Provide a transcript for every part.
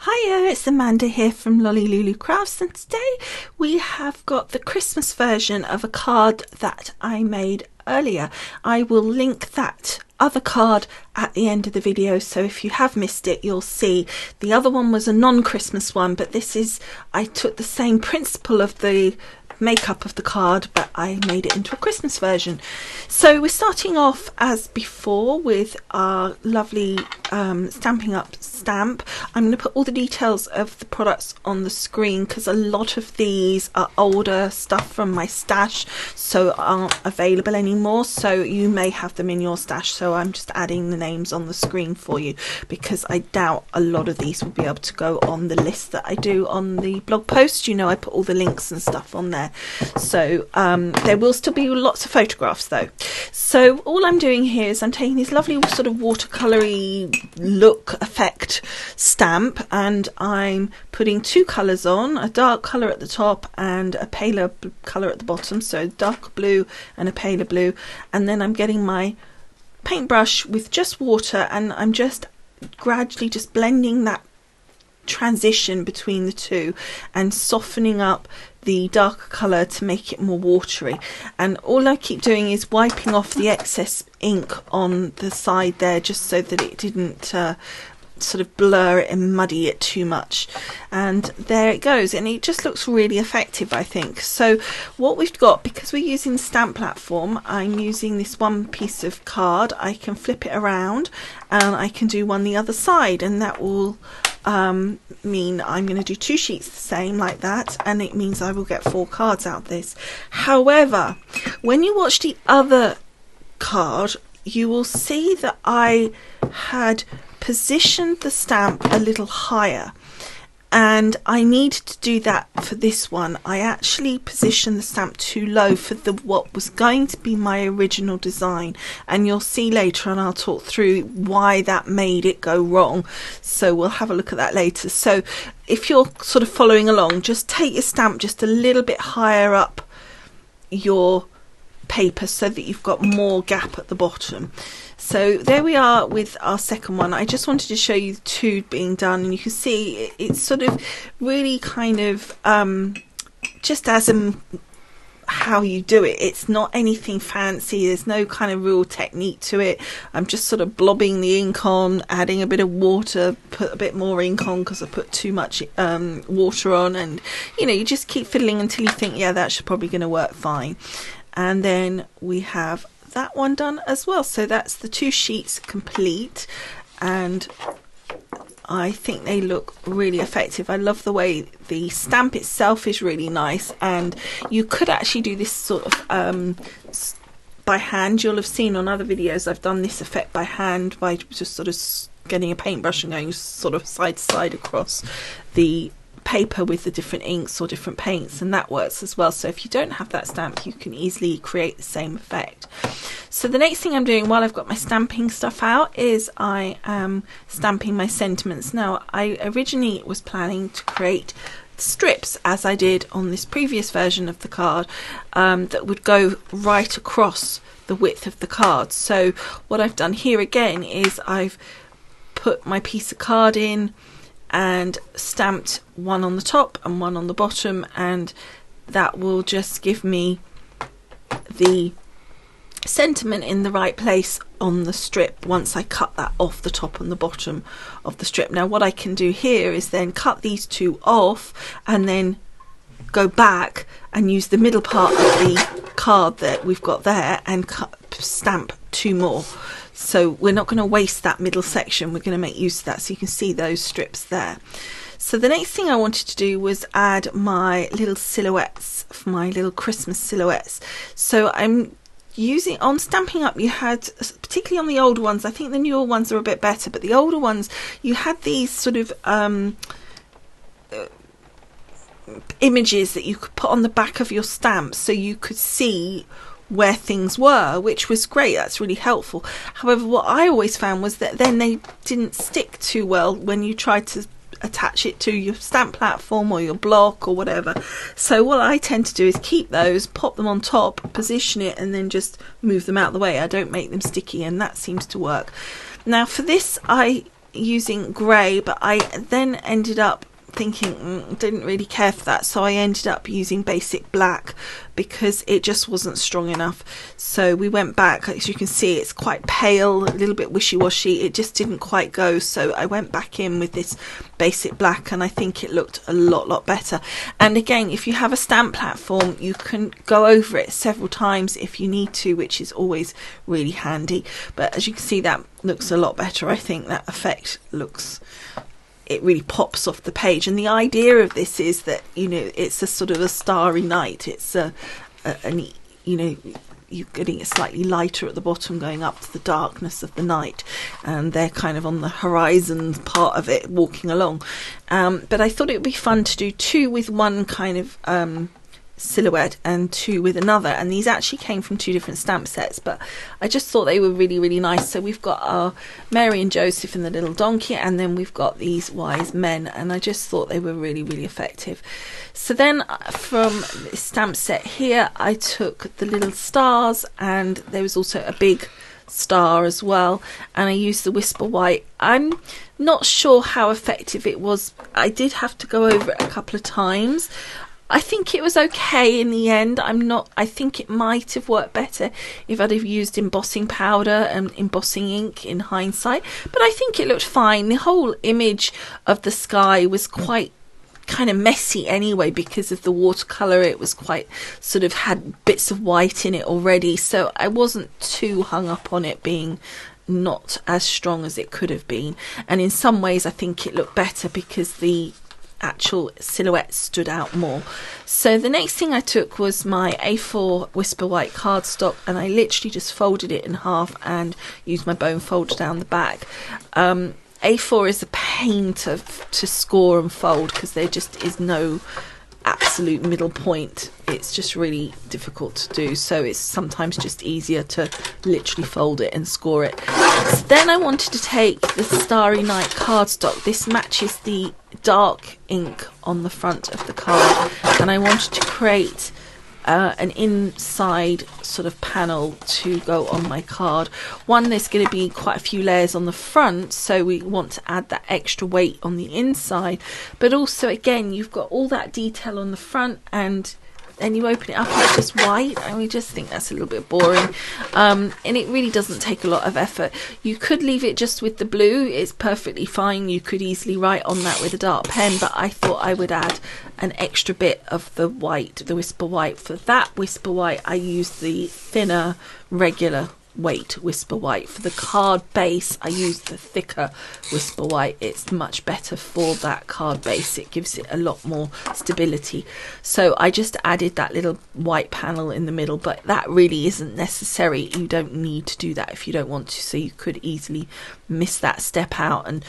Hiya, it's Amanda here from Lolli Lulu Crafts, and today we have got the Christmas version of a card that I made earlier. I will link that other card at the end of the video, so if you have missed it you'll see. The other one was a non-Christmas one, but this is, I took the same principle of the makeup of the card, but I made it into a Christmas version. So we're starting off as before with our lovely Stampin' Up stamp. I'm going to put all the details of the products on the screen because a lot of these are older stuff from my stash, so aren't available anymore, so you may have them in your stash, so I'm just adding the names on the screen for you because I doubt a lot of these will be able to go on the list that I do on the blog post. You know, I put all the links and stuff on there. So there will still be lots of photographs though. So all I'm doing here is I'm taking this lovely sort of watercolour-y look effect stamp, and I'm putting two colours on, a dark colour at the top and a paler colour at the bottom, so dark blue and a paler blue, and then I'm getting my paintbrush with just water and I'm just gradually just blending that transition between the two and softening up the darker colour to make it more watery. And all I keep doing is wiping off the excess ink on the side there, just so that it didn't sort of blur it and muddy it too much. And there it goes, and it just looks really effective, I think. So what we've got, because we're using the stamp platform, I'm using this one piece of card. I can flip it around and I can do one the other side, and that will mean I'm going to do two sheets the same like that, and it means I will get 4 cards out of this. However, when you watch the other card, you will see that I had positioned the stamp a little higher, and I needed to do that for this one. I actually positioned the stamp too low for what was going to be my original design, and you'll see later on I'll talk through why that made it go wrong, so we'll have a look at that later. So if you're sort of following along, just take your stamp just a little bit higher up your paper so that you've got more gap at the bottom. So there we are with our second one. I just wanted to show you the two being done, and you can see it's sort of really kind of just as how you do it. It's not anything fancy, there's no kind of real technique to it. I'm just sort of blobbing the ink on, adding a bit of water, put a bit more ink on because I put too much water on, and you know, you just keep fiddling until you think, yeah, that's probably going to work fine. And then we have that one done as well. So that's the 2 sheets complete, and I think they look really effective. I love the way the stamp itself is really nice, and you could actually do this sort of by hand. You'll have seen on other videos I've done this effect by hand by just sort of getting a paintbrush and going sort of side to side across the paper with the different inks or different paints, and that works as well. So if you don't have that stamp, you can easily create the same effect. So the next thing I'm doing while I've got my stamping stuff out is I am stamping my sentiments. Now, I originally was planning to create strips, as I did on this previous version of the card, that would go right across the width of the card. So what I've done here again is I've put my piece of card in and stamped one on the top and one on the bottom, and that will just give me the sentiment in the right place on the strip once I cut that off the top and the bottom of the strip. Now what I can do here is then cut these 2 off and then go back and use the middle part of the card that we've got there and stamp 2 more. So we're not going to waste that middle section, we're going to make use of that, so you can see those strips there. So the next thing I wanted to do was add my little silhouettes, for my little Christmas silhouettes. So I'm using, on Stampin' Up you had, particularly on the older ones, I think the newer ones are a bit better, but the older ones you had these sort of images that you could put on the back of your stamps so you could see where things were, which was great. That's really helpful. However, what I always found was that then they didn't stick too well when you tried to attach it to your stamp platform or your block or whatever. So what I tend to do is keep those, pop them on top, position it, and then just move them out of the way. I don't make them sticky, and that seems to work. Now for this, I using grey, but I then ended up thinking didn't really care for that, so I ended up using basic black because it just wasn't strong enough. So we went back. As you can see, it's quite pale, a little bit wishy-washy. It just didn't quite go, so I went back in with this basic black, and I think it looked a lot better. And again, if you have a stamp platform, you can go over it several times if you need to, which is always really handy. But as you can see, that looks a lot better. I think that effect looks, it really pops off the page. And the idea of this is that, you know, it's a sort of a starry night. It's you know, you're getting it slightly lighter at the bottom, going up to the darkness of the night, and they're kind of on the horizon part of it, walking along. But I thought it would be fun to do two with one kind of silhouette and two with another, and these actually came from two different stamp sets, but I just thought they were really nice. So we've got our Mary and Joseph and the little donkey, and then we've got these wise men, and I just thought they were really effective. So then from this stamp set here, I took the little stars, and there was also a big star as well, and I used the Whisper White. I'm not sure how effective it was. I did have to go over it a couple of times. I think it was okay in the end. I think it might have worked better if I'd have used embossing powder and embossing ink in hindsight, but I think it looked fine. The whole image of the sky was quite kind of messy anyway because of the watercolour. It was quite sort of had bits of white in it already, so I wasn't too hung up on it being not as strong as it could have been. And in some ways I think it looked better because the actual silhouette stood out more. So the next thing I took was my A4 Whisper White cardstock, and I literally just folded it in half and used my bone folder down the back. A4 is a pain to score and fold because there just is no absolute middle point. It's just really difficult to do, so it's sometimes just easier to literally fold it and score it. So then I wanted to take the Starry Night cardstock. This matches the dark ink on the front of the card, and I wanted to create an inside sort of panel to go on my card. One, there's going to be quite a few layers on the front, so we want to add that extra weight on the inside, but also again you've got all that detail on the front, and then you open it up and it's just white, and we just think that's a little bit boring, and it really doesn't take a lot of effort. You could leave it just with the blue, it's perfectly fine. You could easily write on that with a dark pen, but I thought I would add an extra bit of the white, the Whisper White. For that Whisper White I used the thinner regular weight Whisper White. For the card base I used the thicker Whisper White. It's much better for that card base, it gives it a lot more stability. So I just added that little white panel in the middle, but that really isn't necessary. You don't need to do that if you don't want to, so you could easily miss that step out, and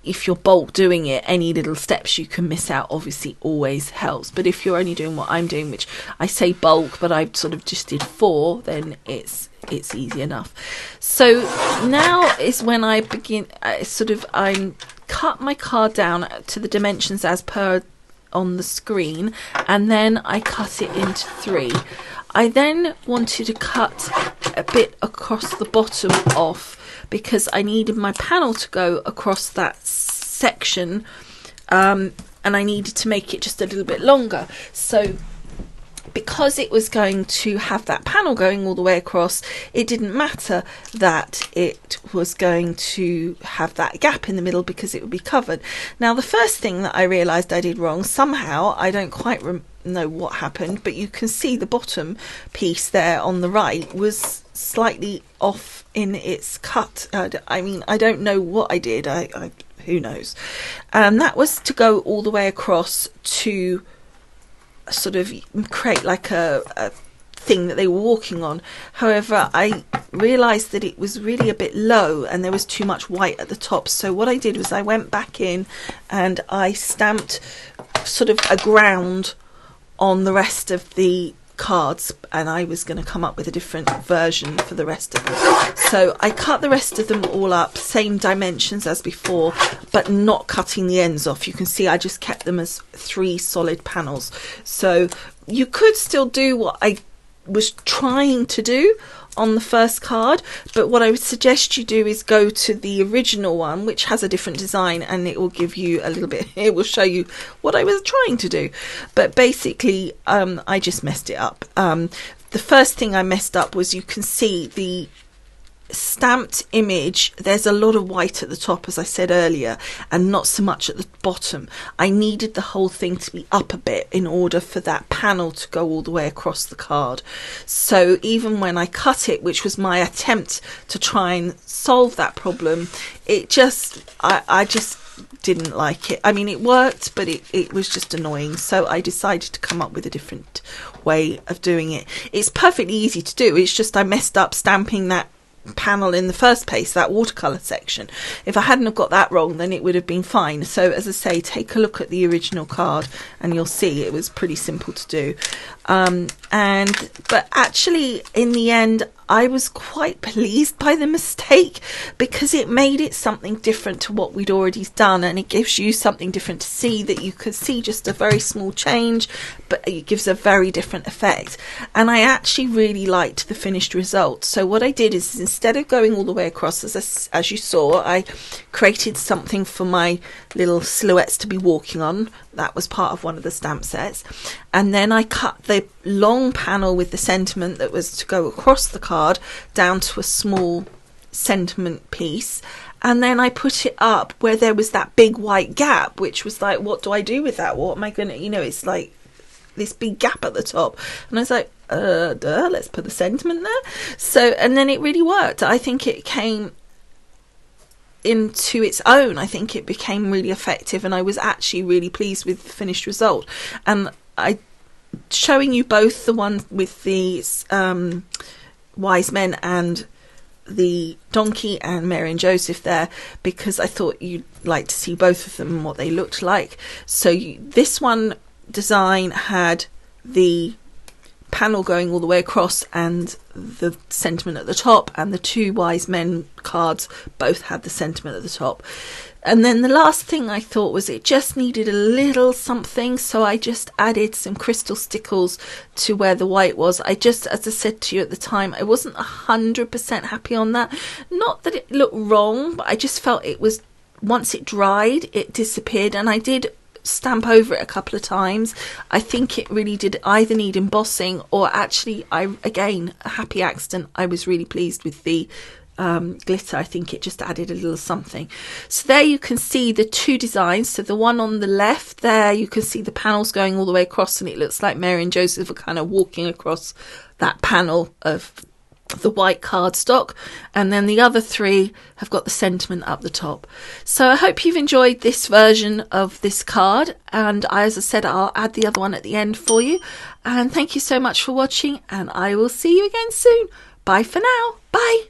if you're bulk doing it, any little steps you can miss out obviously always helps. But if you're only doing what I'm doing, which I say bulk, but I sort of just did 4, then it's easy enough. So now is when I begin, I cut my card down to the dimensions as per on the screen, and then I cut it into 3. I then wanted to cut a bit across the bottom off because I needed my panel to go across that section, and I needed to make it just a little bit longer. So because it was going to have that panel going all the way across, it didn't matter that it was going to have that gap in the middle because it would be covered. Now the first thing that I realised I did wrong, somehow, I don't quite know what happened, but you can see the bottom piece there on the right was slightly off in its cut. I mean, I don't know what I did, I who knows. That was to go all the way across to sort of create like a thing that they were walking on. However, I realised that it was really a bit low and there was too much white at the top, so what I did was I went back in and I stamped sort of a ground on the rest of the cards, and I was going to come up with a different version for the rest of them. So I cut the rest of them all up, same dimensions as before, but not cutting the ends off. You can see I just kept them as 3 solid panels. So you could still do what I was trying to do on the first card, but what I would suggest you do is go to the original one, which has a different design, and it will give you a little bit, it will show you what I was trying to do. But basically I just messed it up. The first thing I messed up was, you can see the stamped image, there's a lot of white at the top, as I said earlier, and not so much at the bottom. I needed the whole thing to be up a bit in order for that panel to go all the way across the card. So even when I cut it, which was my attempt to try and solve that problem, it just, I just didn't like it. I mean, it worked, but it was just annoying, so I decided to come up with a different way of doing it. It's perfectly easy to do, it's just I messed up stamping that panel in the first place, that watercolour section. If I hadn't have got that wrong, then it would have been fine. So as I say, take a look at the original card and you'll see it was pretty simple to do. But actually in the end I was quite pleased by the mistake, because it made it something different to what we'd already done, and it gives you something different to see, that you could see just a very small change, but it gives a very different effect. And I actually really liked the finished result. So what I did is, instead of going all the way across, as you saw, I created something for my little silhouettes to be walking on. That was part of one of the stamp sets. And then I cut the long panel with the sentiment that was to go across the card down to a small sentiment piece, and then I put it up where there was that big white gap, which was like, what do I do with that? What am I gonna, it's like this big gap at the top, and I was like, let's put the sentiment there. So, and then it really worked. I think it came into its own. I think it became really effective, and I was actually really pleased with the finished result. And I showing you both the one with the wise men and the donkey and Mary and Joseph there, because I thought you'd like to see both of them and what they looked like. So this one design had the panel going all the way across and the sentiment at the top, and the two wise men cards both had the sentiment at the top. And then the last thing I thought was it just needed a little something, so I just added some crystal stickles to where the white was. I just, as I said to you at the time, I wasn't 100% happy on that. Not that it looked wrong, but I just felt it was, once it dried, it disappeared, and I did stamp over it a couple of times. I think it really did either need embossing, or actually, again, a happy accident, I was really pleased with the glitter. I think it just added a little something. So there you can see the two designs. So the one on the left there, you can see the panels going all the way across, and it looks like Mary and Joseph are kind of walking across that panel of the white cardstock, and then the other three have got the sentiment up the top. So I hope you've enjoyed this version of this card, and as I said, I'll add the other one at the end for you. And thank you so much for watching, and I will see you again soon. Bye for now. Bye.